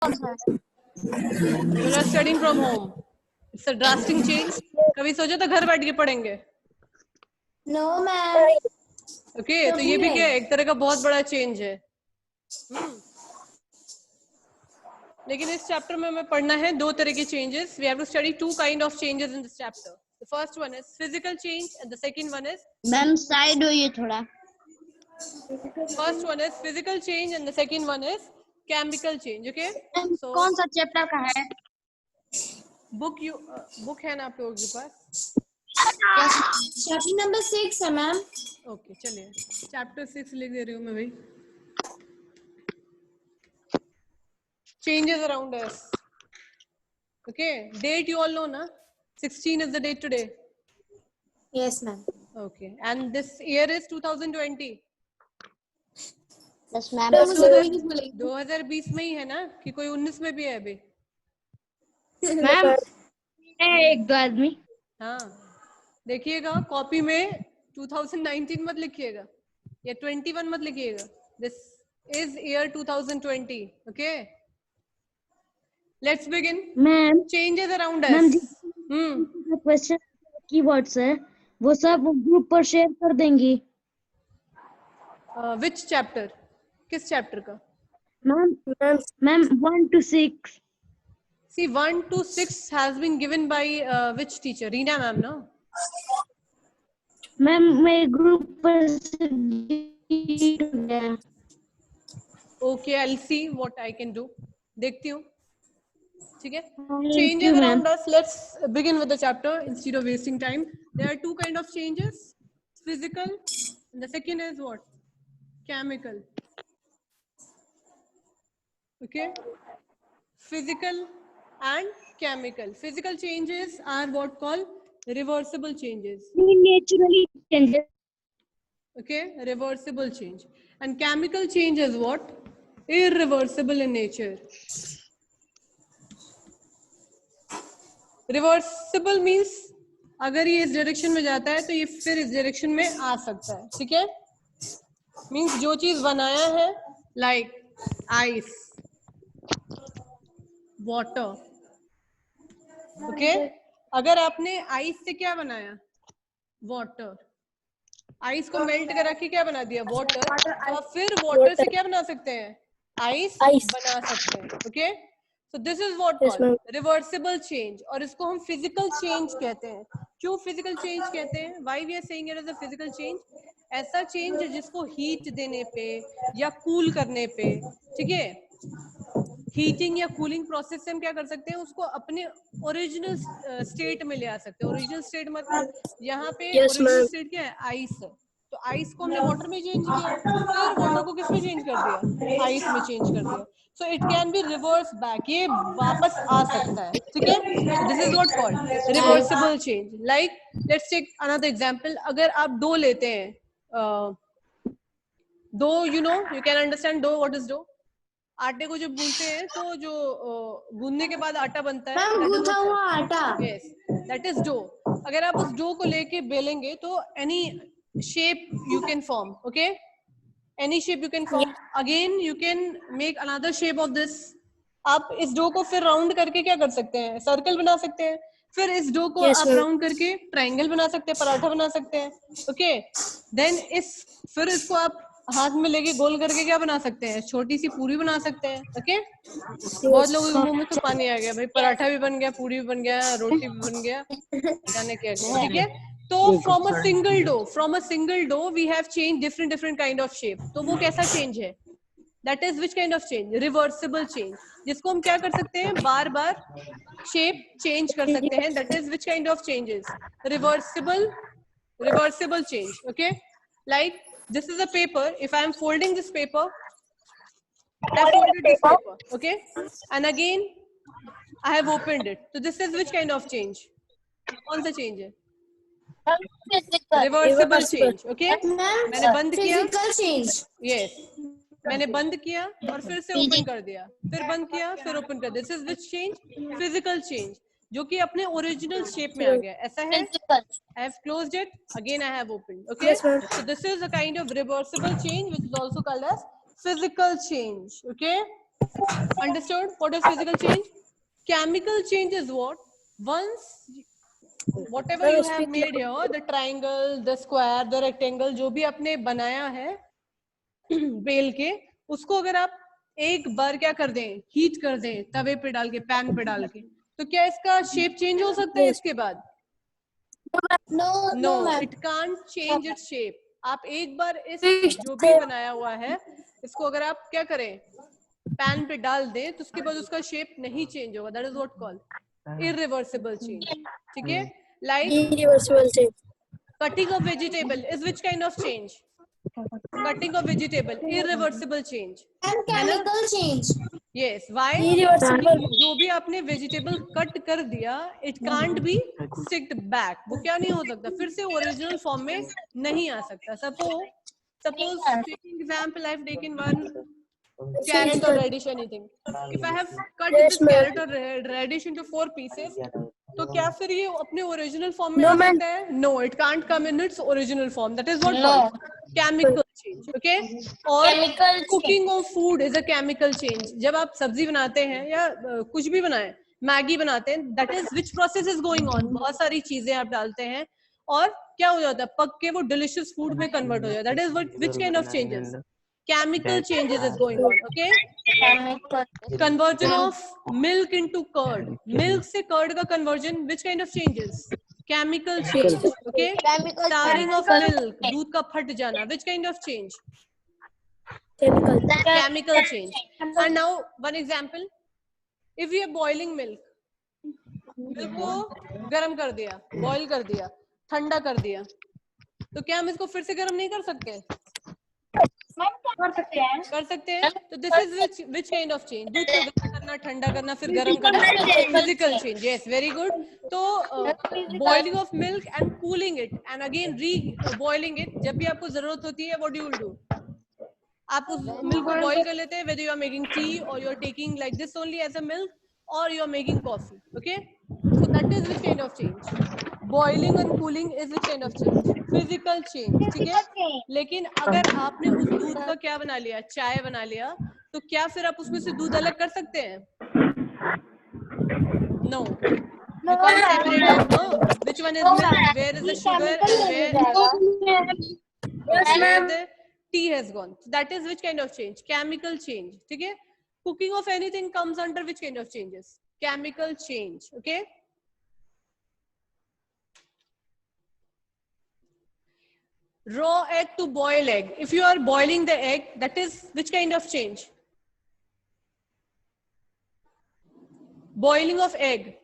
You are studying from home. It's a drastic change. कभी सोचा था घर बैठ के पढ़ेंगे? No ma'am. Okay, तो ये भी क्या है? एक तरह का बहुत बड़ा चेंज है. लेकिन इस चैप्टर में हमें पढ़ना है दो तरह के changes. We have to study two kind of changes in this chapter. The first one is physical change and the second one is. Ma'am side होइए थोड़ा. First one is physical change and the second one is chemical change. Okay. So कौन सा chapter का है? Book है ना आप लोगों के पास? Chapter number 6 है मैम. ओके चलिए चैप्टर 6 लिख दे रही हूँ मैं भाई. Changes around us. Okay, date you all know na? 16 is the date today. Yes ma'am. Okay, and this year is 2020. बस मैम 2020 में ही है ना कि कोई 19 में भी है अभी? मैम एक दो आदमी. हाँ देखिएगा कॉपी में 2019 मत लिखिएगा या 21 मत लिखिएगा. This is year 2020. Okay. Let's begin. Ma'am Changes around us. Ma'am question keywords है वो सब ग्रुप पर शेयर कर देंगी. Which chapter? किस चैप्टर का? Ma'am 1 to 6. See, 1 to 6 has been given by which teacher? Reena ma'am, no? Ma'am मैं group पर Okay, I'll see what I can do. देखती हूँ. ठीक है? Changes around us. Let's begin with the chapter instead of wasting time. There are two kind of changes: physical, and the second is what? Chemical. Okay? Physical and chemical. Physical changes are what called reversible changes. Naturally changes. Okay, reversible change. And chemical change is what? Irreversible in nature. Reversible means अगर ये इस direction में जाता है तो ये फिर इस डायरेक्शन में आ सकता है. ठीक है? Means जो चीज बनाया है like ice, water. Okay? अगर आपने आइस से क्या बनाया? वाटर. आइस को मेल्ट करा के क्या बना दिया? वाटर. तो आप फिर वाटर से क्या बना सकते हैं? आइस बना सकते हैं. Okay, so this is what called reversible change. और इसको हम फिजिकल चेंज कहते हैं. क्यों फिजिकल चेंज कहते हैं? Why we are saying it is a physical change? ऐसा चेंज जिसको हीट देने पे या कूल करने पे, ठीक है, हीटिंग या कूलिंग प्रोसेस से हम क्या कर सकते हैं? उसको अपने ओरिजिनल स्टेट में ले आ सकते हैं. ओरिजिनल स्टेट मतलब यहाँ पे ओरिजिनल स्टेट क्या है? आइस है. तो आइस को हमने वाटर में चेंज किया, फिर वाटर को किस में चेंज कर दिया? आइस में चेंज कर दिया. So it can be reverse back. ये वापस आ सकता है. ठीक है? So this is what called reversible change. Like let's take another example. अगर आप डो लेते हैं, dough, you know, you can understand dough. What is dough? आटे को जब गूंथते हैं तो जो गूंदने के बाद आटा बनता है, गूंथा हुआ आटा. Yes, that is dough. अगर आप उस डो को लेके बेलेंगे तो any shape you can form. Okay, any shape you can form. Again you can make another shape of this. आप इस डो को फिर राउंड करके क्या कर सकते हैं? सर्कल बना सकते हैं. फिर इस डो को आप राउंड करके ट्रायंगल बना सकते हैं, पराठा बना सकते हैं. ओके, देन फिर इसको आप हाथ में लेके गोल करके क्या बना सकते हैं? छोटी सी पूरी बना सकते हैं. ओके, बहुत लोगों के मुंह में तो पानी आ गया भाई. पराठा भी बन गया, पूरी भी बन गया, रोटी भी बन गया, जाने क्या गया. ठीक है? तो from a single dough we have change different kind of shape. तो वो कैसा चेंज है? That is which kind of change? Reversible change. जिसको हम क्या कर सकते हैं? बार बार शेप चेंज कर सकते हैं. That is which kind of changes? Reversible change. Okay, like this is a paper. If I am folding this paper, I have folded this paper. Okay, and again I have opened it. So this is which kind of change? कौन सा change है? Reversible change. Okay, मैंने बंद किया. Physical change. Yes, मैंने बंद किया और फिर से ओपन कर दिया, फिर बंद किया, फिर ओपन कर दिया. This is which change? Physical change. जो कि अपने ओरिजिनल शेप में आ गया. ऐसा है? I have closed it, again I have opened. Okay, so this is a kind of reversible change which is also called as physical change. Okay, Understood? What is physical change? Chemical change is what? Once whatever you have made here, the triangle, the square, the rectangle, जो भी आपने बनाया है bell के, उसको अगर आप एक बार क्या कर दें, हीट कर दें तवे पे डाल के, पैन पे डाल के, तो क्या इसका शेप चेंज हो सकता है इसके बाद? No, it can't change its shape. आप एक बार इस जो भी बनाया हुआ है इसको अगर आप क्या करें, पैन पे डाल दें, तो उसके बाद उसका शेप नहीं चेंज होगा. That is what called irreversible change. ठीक है? Like Irreversible change. cutting of vegetable is which kind of change? Cutting of vegetable, irreversible change. And chemical change. Yes, why? Irreversible. जो भी आपने वेजिटेबल कट कर दिया, it can't be sticked back. वो क्या नहीं हो सकता, फिर से ओरिजिनल फॉर्म में नहीं आ सकता. Suppose taking example, I've taken one carrot or radish, anything. If I have cut this carrot or radish into 4 pieces, तो क्या फिर ये अपने ओरिजिनल फॉर्म में आ सकता है? No, it can't come in its original form. That is what called chemical change. Okay? और cooking of food is a chemical change. जब आप सब्जी बनाते हैं या कुछ भी बनाएं, मैगी बनाते हैं, that is which process is going on. बहुत सारी चीजें आप डालते हैं और क्या हो जाता है, पक के वो डिलिशियस फूड में कन्वर्ट हो जाता है. That is which kind of changes? Chemical changes is going on. Okay? Conversion of milk into curd. Milk से curd का conversion, which kind of changes? Chemical change. Okay? Souring of milk, दूध का फट जाना, which kind of change? Chemical change. And now one example. If we are boiling milk, milk को गर्म कर दिया, boil कर दिया, ठंडा कर दिया, तो क्या हम इसको फिर से गर्म नहीं कर सकते? कर सकते हैं. तो this is which kind of change? दूध को गर्म करना, ठंडा करना, फिर गर्म करना, physical change. Yes, very good. तो boiling of milk and cooling it and again re-boiling it. जब भी आपको जरूरत होती है, what do you do? आप उस मिल्क को बॉईल कर लेते हैं, whether you are making tea or you are taking like this only as a milk or you are making coffee. Okay? So that is which kind of change? Boiling and cooling is which kind of change? Physical change. ठीक है? लेकिन अगर आपने उस दूध का क्या बना लिया, चाय बना लिया, तो क्या फिर आप उसमें से दूध अलग कर सकते हैं? No. You can't separate out. No. Which one is milk? Where is the sugar and where the tea has gone? That is which kind of change? Chemical change. ठीक है? Cooking of anything comes under which kind of changes? Chemical change. Okay? Raw egg to boil egg. If you are boiling the egg, that is which kind of change? Boiling of egg.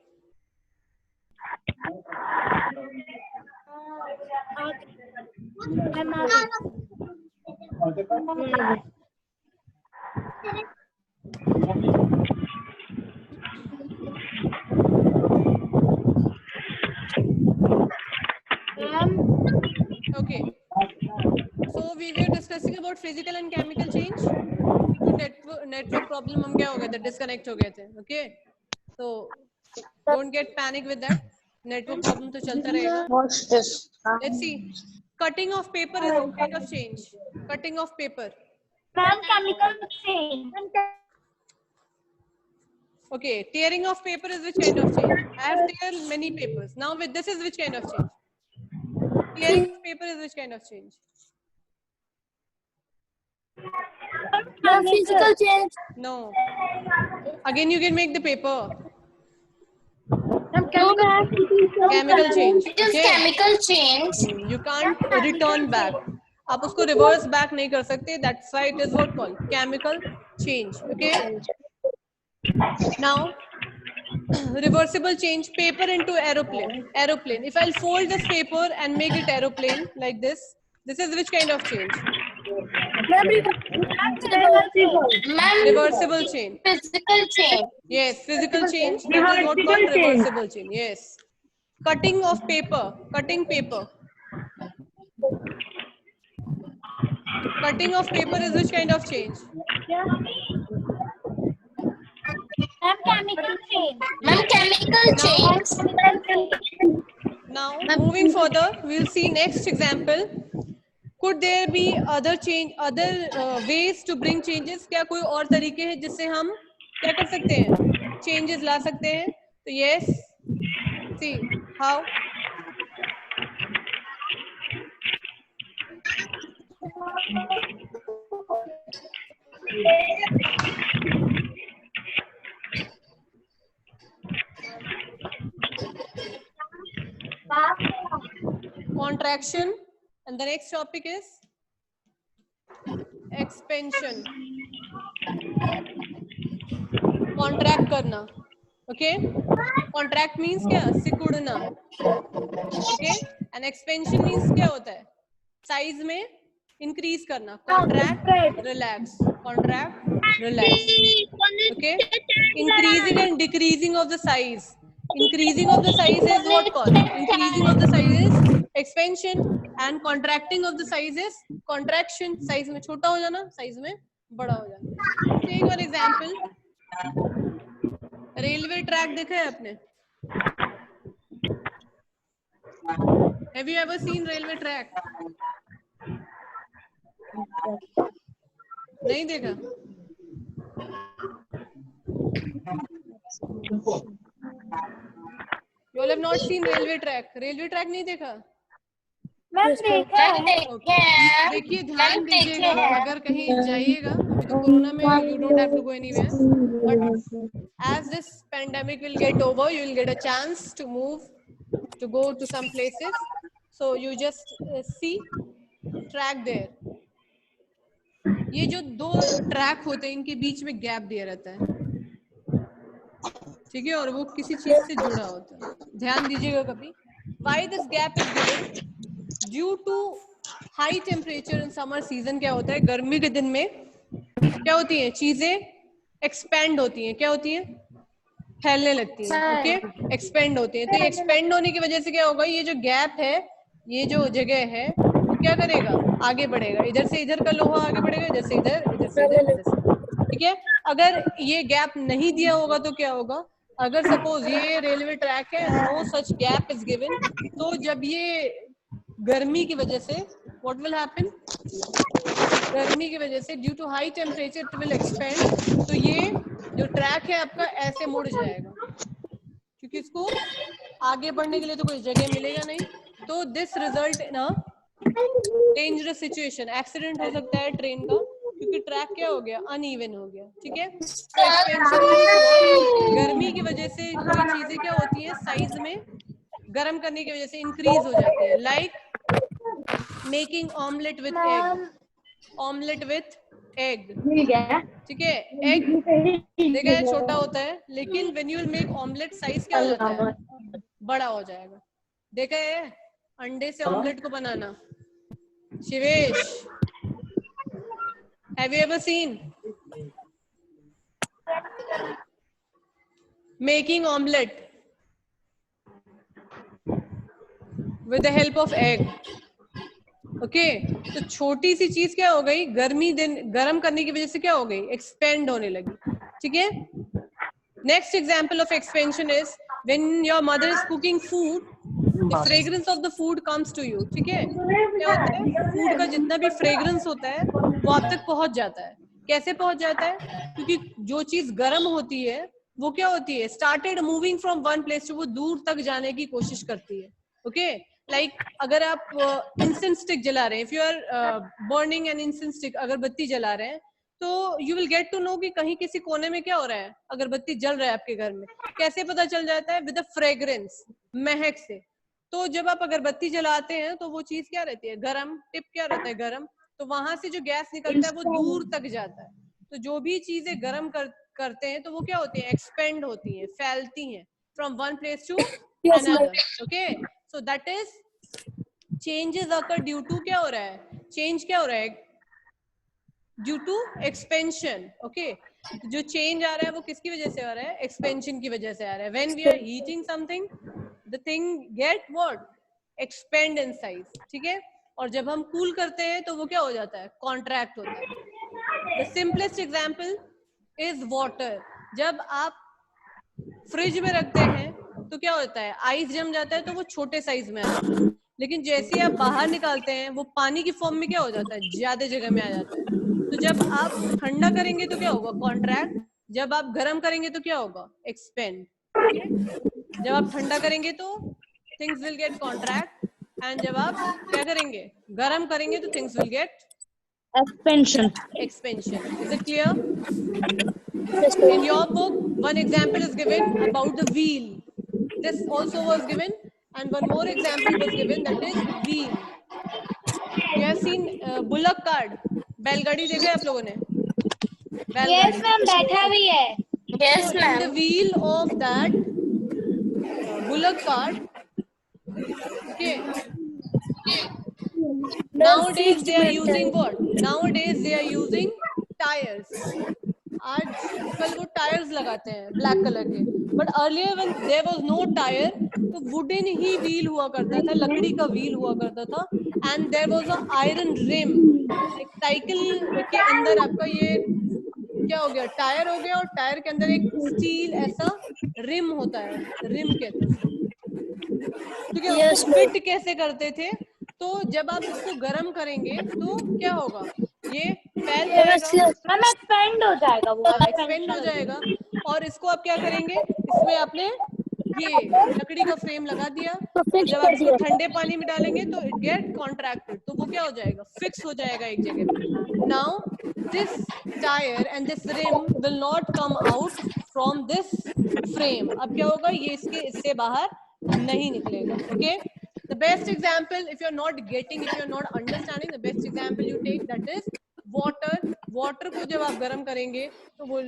Okay. So we were discussing about physical and chemical change. Network problem हम क्या हो गए थे, disconnect हो गए थे. Okay. So don't get panic with that. Network problem तो चलता रहेगा. Let's see. Cutting of paper is a kind of change. Cutting of paper. Chemical change. Okay. Tearing of paper is which kind of change? I have teared many papers. Now with this is which kind of change? Tearing of paper is which kind of change? Physical change. No. Again, you can make the paper. Chemical change. It is Okay? chemical change. You can't return back. आप उसको reverse back नहीं कर सकते. That's why it is what called chemical change. Okay? Now, reversible change. Paper into aeroplane. Aeroplane. If I'll fold this paper and make it aeroplane like this, this is which kind of change? Reversible change. Physical change. Yes, physical change. That is what called reversible change. Yes. Cutting of paper. Cutting paper. Cutting of paper is which kind of change? Chemical change. Ma'am, chemical change. Now, moving further, we'll see next example. Could there be other ways to bring changes? क्या कोई और तरीके हैं जिससे हम क्या कर सकते हैं, changes ला सकते हैं? तो yes, see how. Contraction, and the next topic is expansion. Contract करना, okay? Contract means क्या? सिकुड़ना, okay? And expansion means क्या होता है? Size में increase करना. Contract, relax. Contract, relax. Okay? Increasing and decreasing of the size. Increasing of the size is what called? Increasing of the size is expansion, and contracting of the size is contraction. Size में छोटा हो जाना, size में बड़ा हो जाना. Take one example. Railway track देखा है आपने? Have you ever seen railway track? नहीं देखा? You all have not seen railway track. Railway track नहीं देखा? मैम देखा है। Okay. देखिए ध्यान दीजिएगा, अगर कहीं जाइएगा, अभी तो कोरोना में you don't have to go anywhere, but as this pandemic will get over, you will get a chance to move, to go to some places. So you just see track there. ये जो दो track होते हैं, इनके बीच में gap दिया रहता है, ठीक है, और वो किसी चीज से जुड़ा होता है. ध्यान दीजिएगा कभी. Why this gap is given? Due to high temperature in summer season. क्या होता है, गर्मी के दिन में क्या होती है, चीजें एक्सपेंड होती हैं. क्या होती हैं? फैलने लगती हैं. ओके, एक्सपेंड होती हैं. तो एक्सपेंड होने की वजह से क्या होगा, ये जो गैप है, ये जो जगह है, वो क्या करेगा, आगे बढ़ेगा. इधर से इधर का लोहा आगे बढ़ेगा, इधर से इधर, इधर से इधर, इधर से. ठीक है. अगर ये गैप नहीं दिया होगा तो क्या होगा, अगर सपोज ये रेलवे ट्रैक है, no such gap is given, तो जब ये गर्मी की वजह से व्हाट विल हैपन, गर्मी की वजह से due to high temperature it will expand. तो ये जो ट्रैक है आपका ऐसे मुड़ जाएगा, क्योंकि इसको आगे बढ़ने के लिए तो कोई जगह मिलेगा नहीं. तो this result in a dangerous situation. Accident हो सकता है ट्रेन का, क्योंकि ट्रैक क्या हो गया, अनइवन हो गया. ठीक है. गर्मी की वजह से कोई चीजें क्या होती है, साइज में गर्म करने की वजह से इंक्रीज हो जाती है. Like making omelette with egg. Omelette with egg, ठीक है. एग देखा है छोटा होता है, लेकिन when you will make omelette, size क्या हो जाता है, बड़ा हो जाएगा. देखा है अंडे से ऑमलेट को बनाना? Shivesh, have you ever seen making omelette with the help of egg? Okay. तो छोटी सी चीज क्या हो गई, गर्मी दिन गर्म करने की वजह से क्या हो गई, एक्सपेंड होने लगी. ठीक है. Next example of expansion is when your mother is cooking food, the fragrance of the food comes to you. ठीक है. क्या होता है, फूड का जितना भी फ्रेग्रेंस होता है वो आप तक पहुंच जाता है. कैसे पहुंच जाता है, क्योंकि जो चीज गर्म होती है वो क्या होती है, started moving from one place to, वो दूर तक जाने की कोशिश करती है. ओके. लाइक अगर आप इंसेंस स्टिक जला रहे हैं, if you are burning an incense stick, अगरबत्ती जला रहे हैं, तो you will get to know कि कहीं किसी कोने में क्या हो रहा है, अगरबत्ती जल रहा है आपके घर में. कैसे पता चल जाता है, विद द फ्रेग्रेंस, महक से. तो जब आप अगरबत्ती जलाते हैं तो वो चीज क्या रहती है, गरम. टिप क्या रहता है, गरम. तो वहां से जो गैस निकलता है वो दूर तक जाता है. तो जो भी चीजें गरम करते हैं तो वो क्या होती है, एक्सपेंड होती है, फैलती हैं from one place to another. Okay. So that is changes occur due to, क्या हो रहा है, चेंज क्या हो रहा है, ड्यू टू एक्सपेंशन. ओके. जो चेंज आ रहा है वो किसकी वजह से आ रहा है, एक्सपेंशन की वजह से आ रहा है. When we are heating something, the thing get what, expand in size. ठीक है. और जब हम कूल करते हैं तो वो क्या हो जाता है, कॉन्ट्रैक्ट होता है. The simplest example is water. जब आप फ्रिज में रखते हैं तो क्या होता है, आइस जम जाता है तो वो छोटे साइज में आता है. लेकिन जैसे ही आप बाहर निकालते हैं वो पानी की फॉर्म में क्या हो जाता है, ज्यादा जगह में आ जाता है। तो जब आप ठंडा करेंगे तो क्या होगा, कॉन्ट्रैक्ट। जब आप गर्म करेंगे तो क्या होगा, एक्सपेंड। जब आप ठंडा करेंगे तो things will get contract, and जब आप क्या करेंगे, गर्म करेंगे तो things will get Expansion. expansion. Is it clear? In your book, one example is given about the wheel. This also was given, and one more example was given, that is wheel. You have seen bullock cart. बैलगाड़ी देखा है आप लोगों ने? Yes ma'am, बैठा भी है। Yes, So in the ma'am. wheel of that bullock cart, okay. Nowadays they are using what? Nowadays they are using tires. आजकल वो टायर्स लगाते हैं ब्लैक कलर के, but earlier when there was no tyre, तो wooden ही wheel हुआ करता था, लकड़ी का व्हील हुआ करता था, and there was a iron rim. एक साइकिल के अंदर आपका ये क्या हो गया, टायर हो गया, और टायर के अंदर एक स्टील ऐसा रिम होता है, रिम कहते हैं उसको। ठीक है, उसको फिट कैसे करते थे, तो जब आप इसको गर्म करेंगे तो क्या होगा, ये फैल जाएगा, मैम एक्सपेंड हो जाएगा वो। एक्सपेंड हो जाएगा, और इसको आप क्या करेंगे, इसमें आपने ये लकड़ी का फ्रेम लगा दिया, तो जब आप इसको ठंडे पानी में डालेंगे तो इट गेट कॉन्ट्रैक्टेड, तो वो क्या हो जाएगा, फिक्स हो जाएगा एक जगह पे। Now this tyre and this rim will not come out from this frame. अब क्या होगा, ये इससे बाहर नहीं निकलेगा। Okay, the best example, if you're not getting, if you're not understanding, the best example you take, that is water. water को जब आप गर्म करेंगे तो वो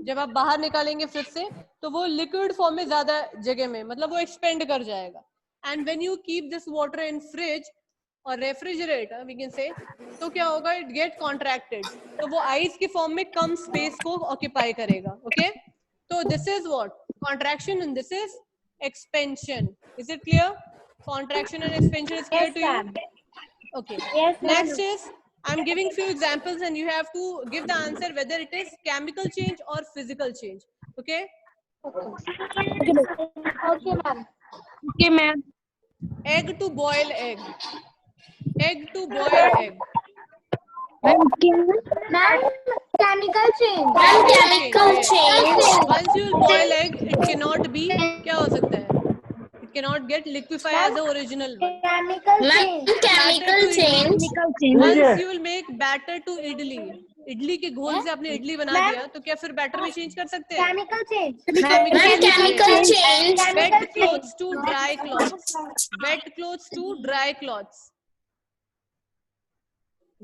जब आप बाहर निकालेंगे फिर से, तो वो लिक्विड फॉर्म में ज्यादा जगह में, मतलब वो एक्सपेंड कर जाएगा। And when you keep this water in fridge और रेफ्रिजरेटर वी कैन से, तो क्या होगा, इट गेट कॉन्ट्रैक्टेड, तो वो आइस की फॉर्म में कम स्पेस को ऑक्यूपाई करेगा। ओके, तो this is what, contraction, and this is expansion. Is it clear? Contraction and expansion is clear to you? Okay. Yes, Next is, I'm giving few examples and you have to give the answer whether it is chemical change or physical change. Okay? Okay ma'am. Okay, ma'am. Egg to boil egg. Egg to boil egg. Ma'am, ma'am chemical change. Ma'am, chemical change. Once you boil egg, it cannot be, क्या हो सकता है? It cannot get liquefy as the original one. Chemical Ma'am, change. chemical change. chemical change. Once you will make batter to idli. Idli के घोल से आपने इडली बना दिया, तो क्या फिर बैटर में चेंज कर सकते हैं? Chemical change. Ma'am, chemical change. Wet clothes to dry cloths. Wet clothes to dry cloths.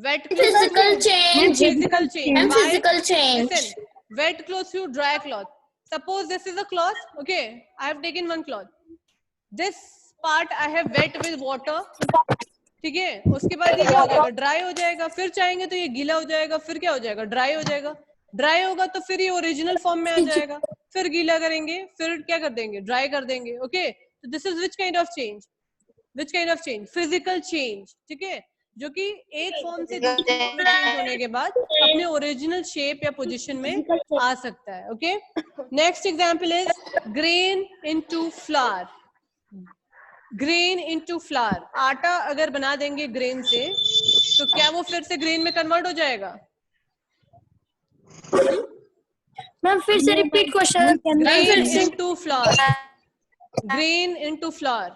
Wet clothes Physical to change. physical change. Ma'am, Why? physical change. Listen, wet clothes to dry cloth. Suppose this is a cloth. Okay, I have taken one cloth. This part I have wet with water. ठीक है, उसके बाद ये क्या हो जाएगा, dry हो जाएगा, फिर चाहेंगे तो ये गीला हो जाएगा, फिर क्या हो जाएगा, ड्राई हो जाएगा। ड्राई होगा तो फिर ये ओरिजिनल फॉर्म में आ जाएगा, फिर गीला करेंगे, फिर क्या कर देंगे, ड्राई कर देंगे। ओके, तो this is which kind of change, which kind of change, physical change. ठीक है, जो कि एक फॉर्म से दूसरे फॉर्म में चेंज होने के बाद अपने ओरिजिनल शेप या पोजीशन में आ सकता है। Okay, next example is grain into flower. Grain into flower, आटा अगर बना देंगे ग्रेन से, तो क्या वो फिर से ग्रेन में कन्वर्ट हो जाएगा? Ma'am, फिर से repeat question. Grain into flower, grain into flower.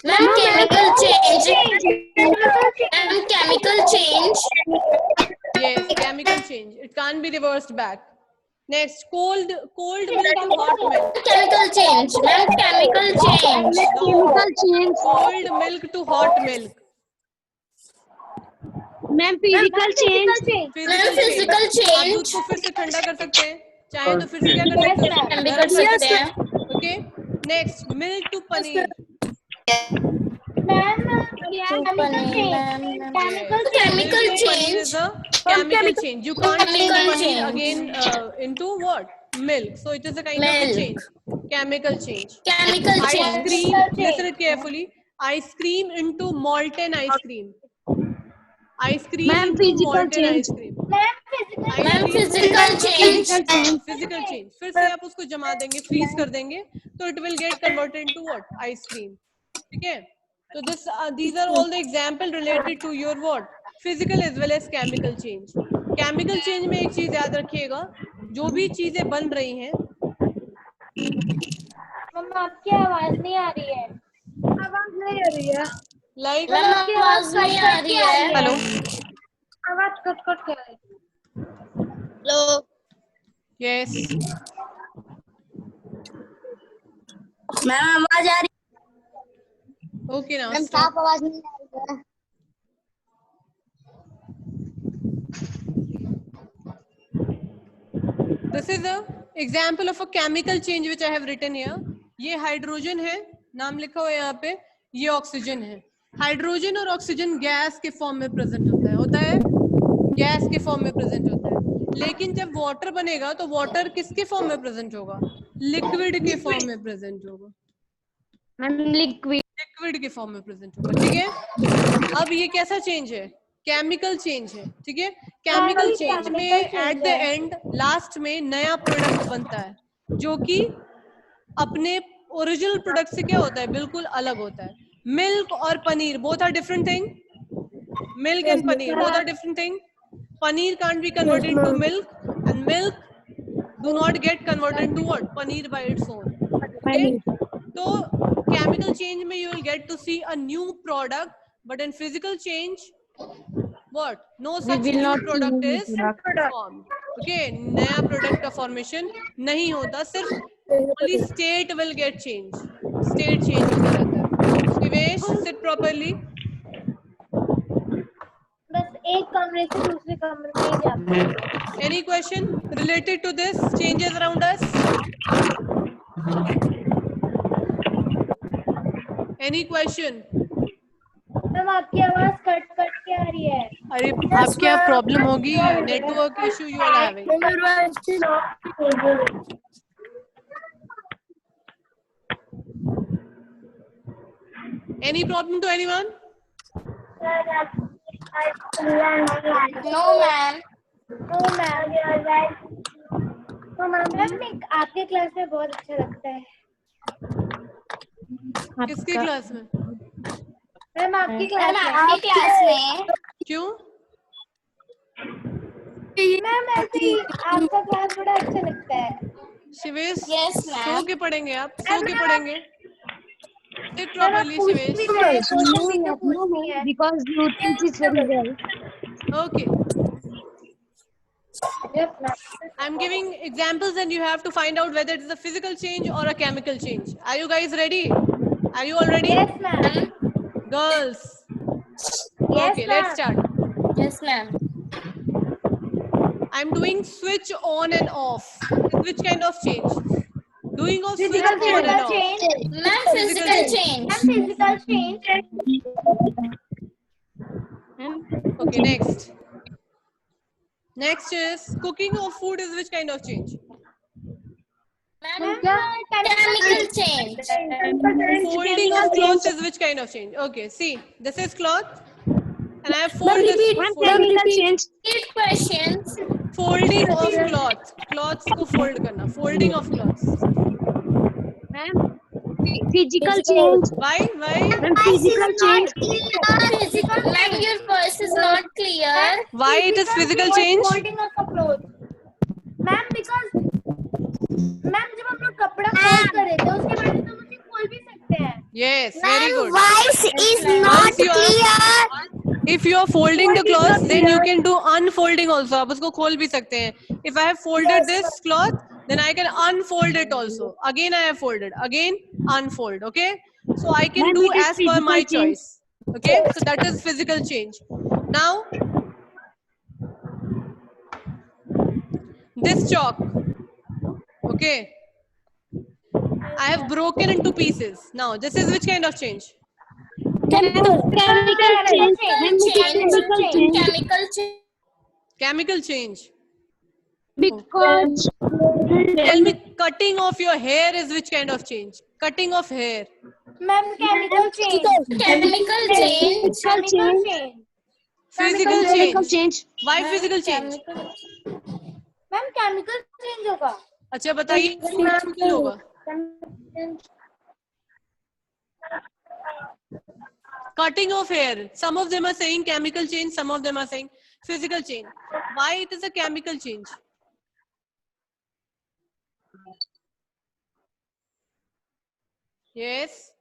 Ma'am, chemical change. Ma'am, chemical change. Yes, chemical change. It can't be reversed back. Next, cold milk to hot milk. Chemical change. Ma'am, chemical change. Chemical change. Cold milk to hot milk. Ma'am, physical change. Ma'am, physical आप change. दूध को फिर से ठंडा कर सकते हैं, चाहे तो फिर से क्या कर सकते हैं, Ma'am, गर्म कर yes, सकते हैं। Okay, next, milk to paneer. Ma'am Chemical Milk to paneer change. is a chemical change. You can't change Chemical paneer change. again into what? Milk. So it is a kind of a Milk. change. Chemical change. Chemical Ice change. cream. Listen it carefully. Ice cream into molten ice cream. Ice cream Ma'am, into physical molten change. ice cream. Ma'am, physical change. Physical change. फिर से आप उसको जमा देंगे, freeze कर देंगे, तो it will get converted into what? Ice cream. ठीक है, तो these are all the example related to your what physical as well as chemical change. Chemical change में एक चीज याद रखिएगा, जो भी चीजें बन रही हैं, मैम आपकी आवाज नहीं आ रही है। आवाज नहीं आ रही है। लाइक मैम आवाज नहीं आ रही है। हेलो, आवाज कट कट के आ रही है। हेलो यस, मैम आवाज आ रही ओके नाउ मैम स्टॉप. साफ आवाज नहीं आ रही है। This is a example of a chemical change which I have written here. ये हाइड्रोजन है, नाम लिखा हुआ है यहाँ पे, ये ऑक्सीजन है. हाइड्रोजन और ऑक्सीजन गैस के फॉर्म में प्रेजेंट होता है गैस के फॉर्म में प्रेजेंट होता है. लेकिन जब वाटर बनेगा तो वाटर किसके फॉर्म में प्रेजेंट होगा? लिक्विड के फॉर्म में प्रेजेंट होगा. मैम लिक्विड के फॉर्म में प्रेजेंट होगा. ठीक है, अब ये कैसा चेंज है? केमिकल चेंज है. ठीक है, केमिकल चेंज में एट द एंड लास्ट में नया प्रोडक्ट बनता है, जो कि अपने ओरिजिनल प्रोडक्ट से क्या होता है? बिल्कुल अलग होता है. मिल्क और paneer both are different thing. Milk and paneer both are different thing. Paneer can't be converted to milk, and milk do not get converted into what? Paneer by its own. Okay? So chemical change में you will get to see a new product, but in physical change, what? No such new product is formed. Okay? नया product का formation नहीं होता, सिर्फ only state will get changed. State change होता रहता है. Shivesh, sit properly. बस एक कमरे से दूसरे कमरे में ही जाते हैं। Any question related to this changes around us? Any question? Ma'am आपकी आवाज कट कट के आ रही है। अरे आप क्या प्रॉब्लम होगी? Network issue you are having. Any problem to anyone? No ma'am. तो मैम आपके क्लास में बहुत अच्छा लगता है। किसकी क्लास में? मैम आपकी मैम क्लास आपकी क्लास में क्यों? मैम ऐसे ही आपका क्लास बड़ा अच्छा लगता है। Shivesh, Yes, ma'am. सो के पढ़ेंगे आप? सो के पढ़ेंगे? Sit properly, Shivesh. because you teach it very well. Okay. I'm giving examples and you have to find out whether it is a physical change or a chemical change. Are you guys ready? Are you all ready? Yes, ma'am. Girls. Yes, Okay, ma'am. let's start. Yes ma'am. I'm doing switch on and off. Which kind of change? Doing of switch Physical on and off. change. Ma'am physical change. Ma'am, physical change. Okay, next. Next is cooking of food is which kind of change? Ma'am chemical change. Folding of clothes is which kind of change? Okay, see, this is cloth and I have folded this. Repeat questions। Folding of cloth. Cloths को fold करना. Folding of cloths. Physical change. Why? Physical change. Physical ma'am your voice is not clear। Why it is physical change? Folding of a cloth. Ma'am, because ma'am जब हम लोग कपड़ा fold कर रहे थे उसके बाद तो मुझे खोल भी सकते हैं। Yes, very good. voice is Once you are, if you are folding the cloth, then you can do unfolding also. आप उसको खोल भी सकते हैं. If I have folded this cloth, then I can unfold it also. Again I have folded. Again unfold. Okay. So I can do as per my choice. Okay. So that is physical change. Now this chalk. Okay. I have broken into pieces. Now this is which kind of change? chemical change। Chemical change. Because Tell me, cutting of your hair is which kind of change? Cutting of hair. Ma'am, chemical change. chemical change। Chemical change. Physical physical change. change. Why physical change? Ma'am, chemical change होगा। अच्छा बताइए, क्यों होगा? Cutting of hair. Some of them are saying chemical change, some of them are saying physical change. Why it is a chemical change? Yes.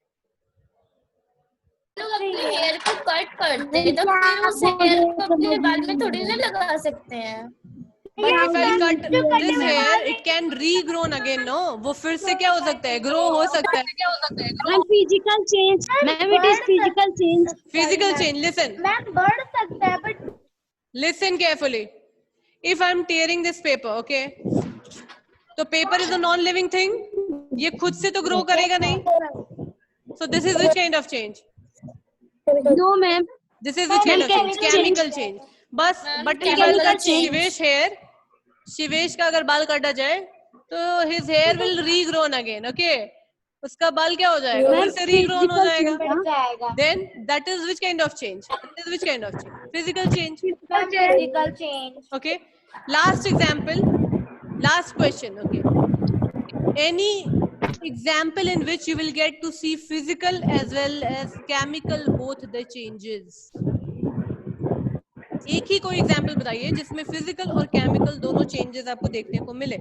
लोग अपने hair को cut करते हैं तो फिर उस हेयर को अपने बाल में थोड़ी ना लगा सकते हैं. But if I cut this hair, it can regrown again, no? वो फिर से क्या हो सकता है? Grow हो सकता है. Ma'am physical change, ma'am it is physical change. Physical change. Listen. Ma'am बढ़ सकता है but Listen carefully. If I'm tearing this paper, okay? तो paper is a non-living thing. ये खुद से तो grow करेगा नहीं. So this is which kind of change? No ma'am. This is which kind of change? Chemical change. बस but chemical change. Shivesh hair, Shivesh का अगर बाल काटा जाए तो his hair will regrown again, okay? उसका बाल क्या हो जाएगा? फिर से regrown हो जाएगा. बढ़ जाएगा. Then that is which kind of change? That is which kind of change? Physical change. Physical change. Okay. Last example. Last question. Okay. Any example in which you will get to see physical as well as chemical both the changes? एक ही कोई example बताइए जिसमें physical और chemical दोनों changes आपको देखने को मिले.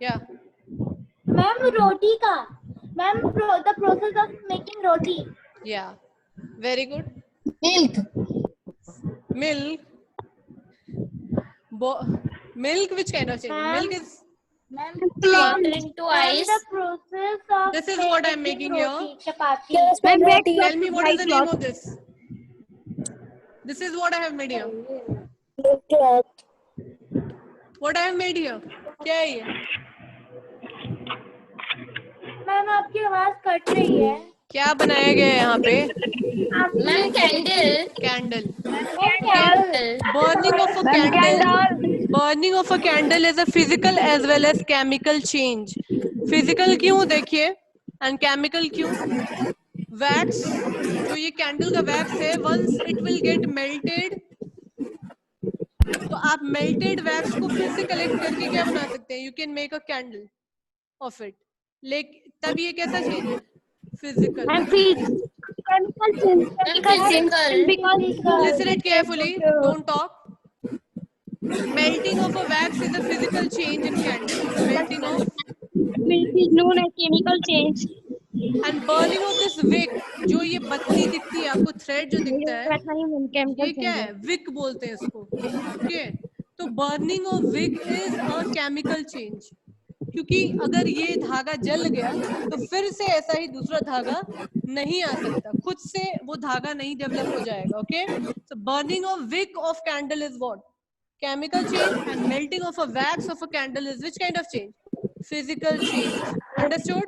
या मैम रोटी का. Ma'am the process of making roti. या very good. Milk. Milk which kind of change? Milk is Turned into ice. The process of this is what I'm making here. roti, chapati. Tell me what is the name of this? This is what I have made here. What I have made here? क्या है ये? Ma'am आपकी आवाज cut रही है. क्या बनाया गया है यहाँ पे? Ma'am candle. Candle. Candle. Burning of a candle. Burning of a candle is a physical as well as chemical change. Physical क्यों देखिए and chemical क्यों? Wax जो ये candle का wax है, once it will get melted, तो आप melted wax को फिर से collect करके क्या बना सकते हैं? You can make a candle of it. लेकिन तब ये कैसा change है? Physical. And chemical change. Physical. Because Listen it carefully. Don't talk. Melting of a wax is a physical change in candle. Melting of it is known as chemical change. and burning of this wick. जो ये बत्ती दिखती है आपको, thread जो दिखता है, ये क्या है? Wick बोलते हैं इसको. Okay. तो burning of wick is a chemical change. क्योंकि अगर ये धागा जल गया तो फिर से ऐसा ही दूसरा धागा नहीं आ सकता. खुद से वो धागा नहीं डेवलप हो जाएगा. Okay. So burning of wick of candle is what? Chemical change. And melting of a wax of a candle is which kind of change? Physical change. Understood?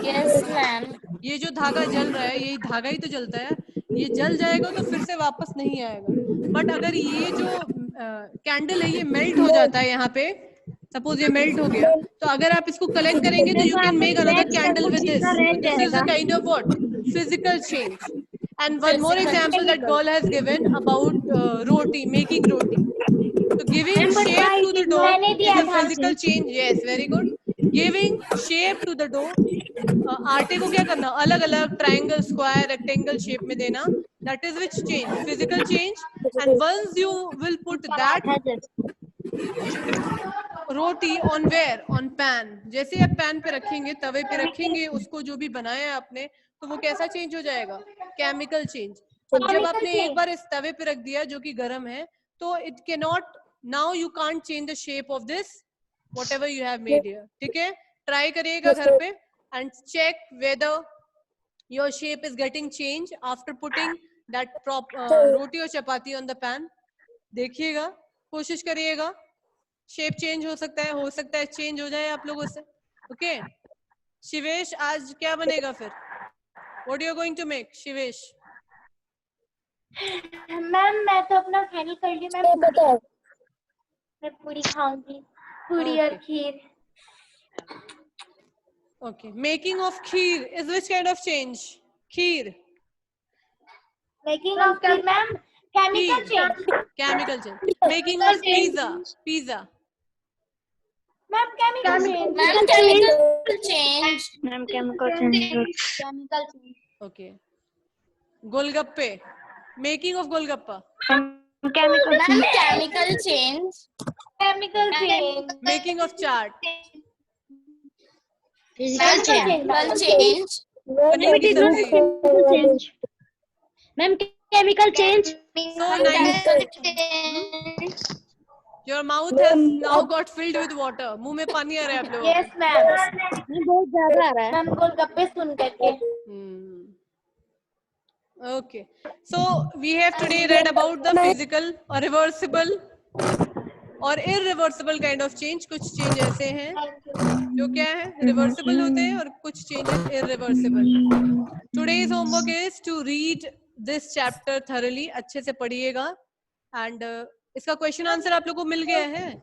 Yes, ma'am. ये जो धागा जल रहा है, यही धागा ही तो जलता है. ये जल जाएगा तो फिर से वापस नहीं आएगा. बट अगर ये जो कैंडल है ये मेल्ट हो जाता है यहाँ पे, सपोज ये मेल्ट हो गया, तो अगर आप इसको कलेक्ट करेंगे तो you can make another candle with this. This is a kind of what? Physical change. And one more example that girl has given about roti, making roti. So giving shape to the dough is a physical change. Yes, very good. Giving shape to the dough. आटे को क्या करना? अलग अलग triangle, square, rectangle shape में देना. That is which change? Physical change. And once you will put that roti on where? On pan. जैसे आप पैन पे रखेंगे, तवे पे रखेंगे, उसको जो भी बनाया है आपने, तो वो कैसा चेंज हो जाएगा? Chemical change. जब आपने एक बार इस तवे पे रख दिया जो कि गर्म है, तो it cannot, now you can't change the shape of this whatever you have made here. ठीक है? ट्राई करिएगा घर पे and check whether your shape is getting changed after putting that roti or chapati on the pan. देखिएगा, कोशिश करिएगा. Shape change हो सकता है चेंज हो जाए आप लोगों से. ओके. शिवेश आज क्या बनेगा फिर? What you are going to make, Shivesh? Ma'am मैं तो अपना फाइनल कर ली. मैम मैं पूरी खाऊंगी, पूरी और खीर. Okay. Making of kheer is which kind of change? Kheer. Making of kheer ma'am chemical change. Chemical change. Making of pizza. Pizza. Ma'am chemical change. Ma'am chemical change. Ma'am chemical change. Chemical change. Okay, golgappe, making of golgappa, chemical ma'am chemical change. Chemical change. Making of chaat, ma'am chemical change. Paneer की सब्जी। Change. Ma'am chemical change. So nice. Your mouth has now got filled with water. मुंह में पानी आ रहा है आप लोगों yes ma'am. बहुत ज्यादा आ रहा है। मैम गोलगप्पे सुन करके। Okay. So we have today read about the physical or reversible और irreversible kind of change. कुछ change ऐसे हैं जो क्या है, reversible होते हैं और कुछ changes irreversible. Today's homework is to read this chapter thoroughly. अच्छे से पढ़िएगा and इसका क्वेश्चन आंसर आप लोग को मिल गया है?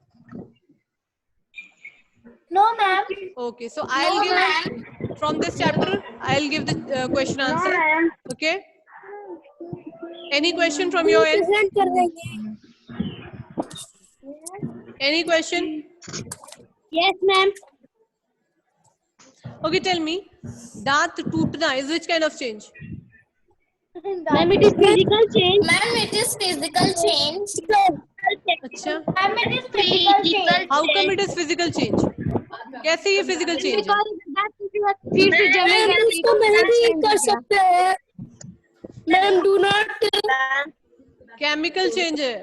No ma'am. Okay, so I'll give from this chapter. I'll give the question answer. Okay. Any question from your end? Any question? Yes, ma'am. Okay, tell me. दांत टूटना is which kind of change? Ma'am, it is physical change. Ma'am it is physical change. अच्छा. Ma'am it is physical change. How come it is physical change? कैसे ये physical change है? फिर से जमेगा। इसको नहीं भी कर सकते हैं। Ma'am do not. Chemical change है.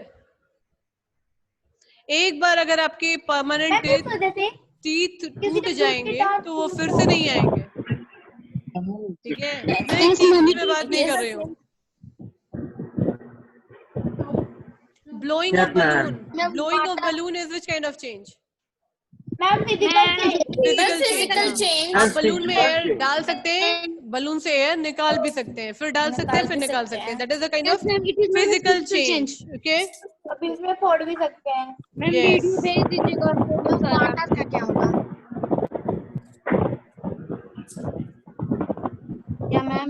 एक बार अगर आपके permanent मैम किस वजह से? teeth किसी टूट ने जाएंगे दांत तो वो फिर से नहीं आएंगे. ठीक है, मैं चीज की बात नहीं कर रही हूँ. Blowing of balloon. Blowing of balloon is which kind of change? Ma'am physical change. Physical change. आप बलून में एयर डाल सकते हैं, बलून से एयर निकाल भी सकते हैं, फिर डाल सकते हैं, फिर निकाल सकते हैं. That is a kind of physical change. Okay, अब इसमें फोड़ भी सकते हैं। Ma'am Yes. वीडियो भेज दीजिएगा और फोटो सारा। का क्या होगा? क्या ma'am?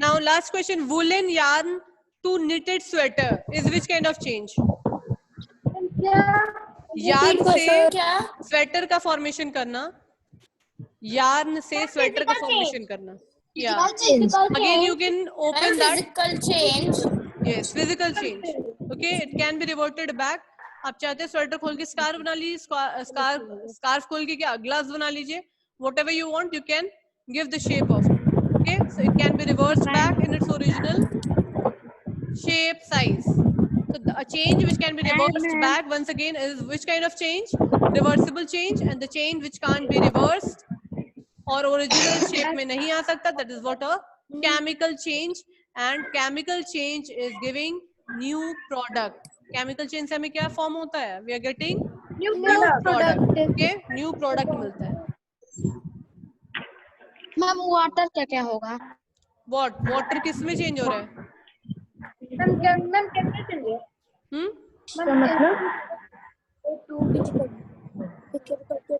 now last question. Woolen yarn to knitted sweater is which kind of change? Yarn से क्या? स्वेटर का फॉर्मेशन करना, यार्न से स्वेटर का फॉर्मेशन करना. या again you can open that. Physical change. Yes, physical change. Okay, it can be reverted back. आप चाहते हैं स्वेटर खोल के स्कार्फ बना लीजिए, स्कार्फ खोल के क्या ग्लास बना लीजिए. Whatever you want, you can give the shape of. Okay, so it can be reversed back in its original shape, size. So a change which can be reversed back once again is which kind of change? Reversible change. And the change which can't be reversed और original shape में नहीं आ सकता, that is what a chemical change. And chemical change is giving new product. Chemical change से हमें क्या form होता है? We are getting new product. Okay, new product मिलता है. मैम वाटर का क्या होगा? What? Water किस में change हो रहा है? मैम कैसे चलिए?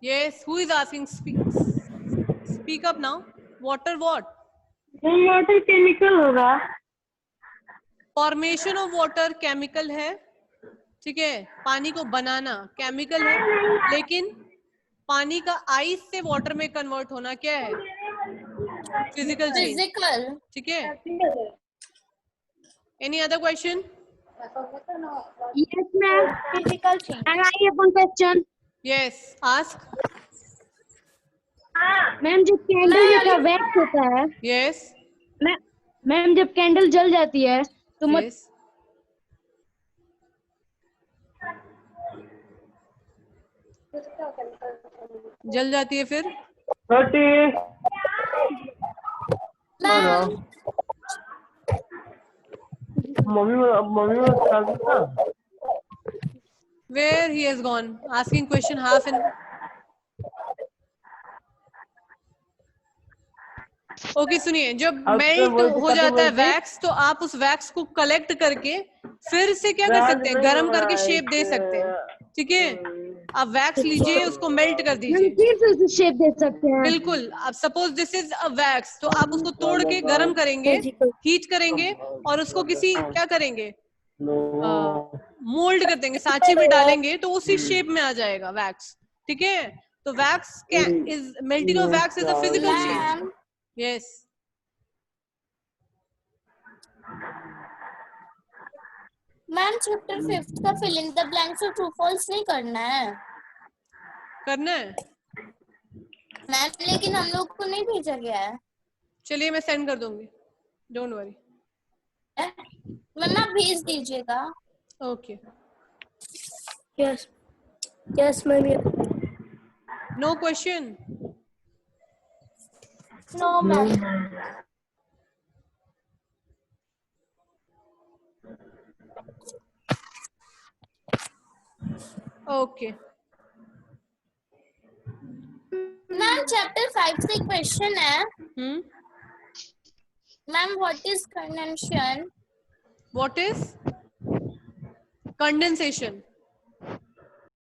Yes, who is asking? Speak up now. Water what? Water chemical होगा। फॉर्मेशन ऑफ वाटर केमिकल है, ठीक है. पानी को बनाना केमिकल है, लेकिन पानी का आइस से वाटर में कन्वर्ट होना क्या है? Physical change. फिजिकल। ठीक है. Any other question? Yes, ma'am. Physical change. And I have one question. Yes, ask. Ma'am जब कैंडल का वैक्स होता है, यस, मैम जब कैंडल जल जाती है तो मत यस. जल जाती है फिर? Where he has gone? Asking question half an. Okay, सुनिए. जब मेल्ट हो जाता है वैक्स, तो आप उस वैक्स को कलेक्ट करके फिर से क्या कर सकते हैं? गरम करके शेप दे सकते हैं. ठीक है, आप वैक्स लीजिए, उसको मेल्ट कर दीजिए. फिर से उसे शेप दे सकते हैं। बिल्कुल. अब suppose this is a wax, तो आप उसको तोड़ के गरम करेंगे, हीट करेंगे और उसको किसी क्या करेंगे? मोल्ड कर देंगे, सांचे में डालेंगे तो उसी शेप में आ जाएगा वैक्स, ठीक है। तो wax is melting of wax is a physical change. Ma'am yes, ma'am chapter 5 का फिल इन द ब्लैंक्स और ट्रू फॉल्स नहीं करना है करना है। मैम, लेकिन हम लोग को नहीं भेजा गया है। चलिए मैं सेंड कर दूंगी, डोंट वरी। मैम आप भेज दीजिएगा। Okay, yes yes ma'am. No question. No ma'am. Okay, ma'am chapter 5 से क्वेश्चन है। Ma'am what is condensation? What is condensation?